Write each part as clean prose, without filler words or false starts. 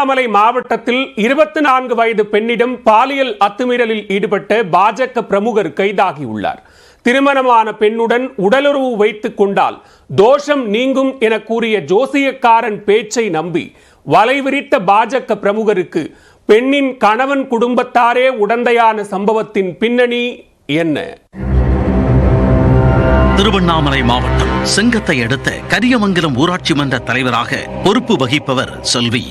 திருவண்ணாமலை மாவட்டத்தில் 24 வயது பெண்ணிடம் பாலியல் அத்துமீறலில் ஈடுபட்ட பாஜக பிரமுகர் கைதாகியுள்ளார். திருமணமான பெண்ணுடன் உடலுறவு வைத்துக் கொண்டால் தோஷம் நீங்கும் என கூறிய ஜோசியக்காரன் பேச்சை நம்பி வலைவிரித்த பாஜக பிரமுகருக்கு பெண்ணின் கணவன் குடும்பத்தாரே உடந்தையான சம்பவத்தின் பின்னணி என்ன? திருவண்ணாமலை மாவட்டம் செங்கத்தை அடுத்த கரியமங்கலம் ஊராட்சி மன்ற தலைவராக பொறுப்பு வகிப்பவர் செல்வி.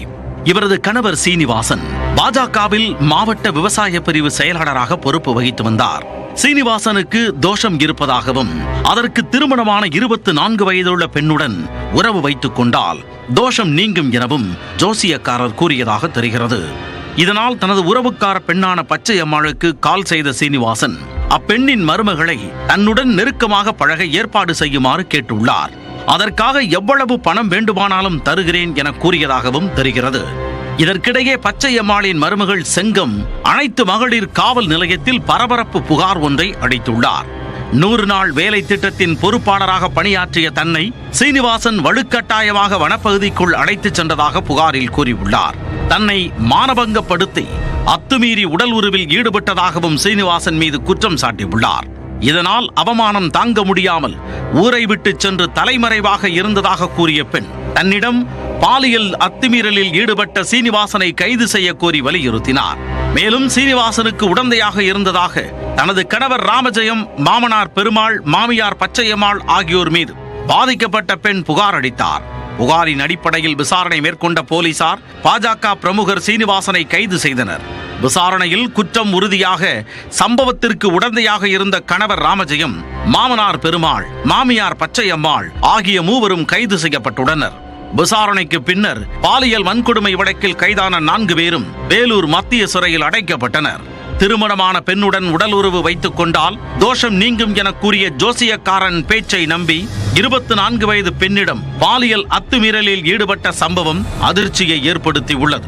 இவரது கணவர் சீனிவாசன் பாஜகவில் மாவட்ட விவசாய பிரிவு செயலாளராக பொறுப்பு வகித்து வந்தார். சீனிவாசனுக்கு தோஷம் இருப்பதாகவும் அதற்கு திருமணமான 24 வயதுள்ள பெண்ணுடன் உறவு வைத்துக் கொண்டால் தோஷம் நீங்கும் எனவும் ஜோசியக்காரர் கூறியதாக தெரிகிறது. இதனால் தனது உறவுக்கார பெண்ணான பச்சை அம்மாளுக்கு கால் செய்த சீனிவாசன் அப்பெண்ணின் மருமகளை தன்னுடன் நெருக்கமாக பழக ஏற்பாடு செய்யுமாறு கேட்டுள்ளார். அதற்காக எவ்வளவு பணம் வேண்டுமானாலும் தருகிறேன் என கூறியதாகவும் தெரிகிறது. இதற்கிடையே பச்சையம்மாளின் மருமகள் செங்கம் அனைத்து மகளிர் காவல் நிலையத்தில் பரபரப்பு புகார் ஒன்றை அளித்துள்ளார். 100 நாள் வேலை திட்டத்தின் பொறுப்பாளராக பணியாற்றிய தன்னை சீனிவாசன் வலுக்கட்டாயமாக வனப்பகுதிக்குள் அழைத்துச் சென்றதாக புகாரில் கூறியுள்ளார். தன்னை மானபங்கப்படுத்தி அத்துமீறி உடல் உறவில் ஈடுபட்டதாகவும் சீனிவாசன் மீது குற்றம் சாட்டியுள்ளார். இதனால் அவமானம் தாங்க முடியாமல் ஊரை விட்டு சென்று தலைமறைவாக இருந்ததாக கூறிய பெண் தன்னிடம் பாலியல் அத்துமீறலில் ஈடுபட்ட சீனிவாசனை கைது செய்ய கோரி வலியுறுத்தினார். மேலும் சீனிவாசனுக்கு உடந்தையாக இருந்ததாக தனது கணவர் ராமஜெயம், மாமனார் பெருமாள், மாமியார் பச்சையம்மாள் ஆகியோர் மீது பாதிக்கப்பட்ட பெண் புகார் அளித்தார். புகாரின் அடிப்படையில் விசாரணை மேற்கொண்ட போலீசார் பாஜக பிரமுகர் சீனிவாசனை கைது செய்தனர். விசாரணையில் குற்றம் உறுதியாக சம்பவத்திற்கு உடந்தையாக இருந்த கணவர் ராமஜெயம், மாமனார் பெருமாள், மாமியார் பச்சையம்மாள் ஆகிய மூவரும் கைது செய்யப்பட்டுள்ளனர். விசாரணைக்கு பின்னர் பாலியல் வன்கொடுமை வழக்கில் கைதான 4 பேரும் வேலூர் மத்திய சிறையில் அடைக்கப்பட்டனர். திருமணமான பெண்ணுடன் உடல் உறவு வைத்துக் கொண்டால் தோஷம் நீங்கும் என கூறிய ஜோசியக்காரன் பேச்சை நம்பி 24 வயது பெண்ணிடம் பாலியல் அத்துமீறலில் ஈடுபட்ட சம்பவம் அதிர்ச்சியை ஏற்படுத்தியுள்ளது.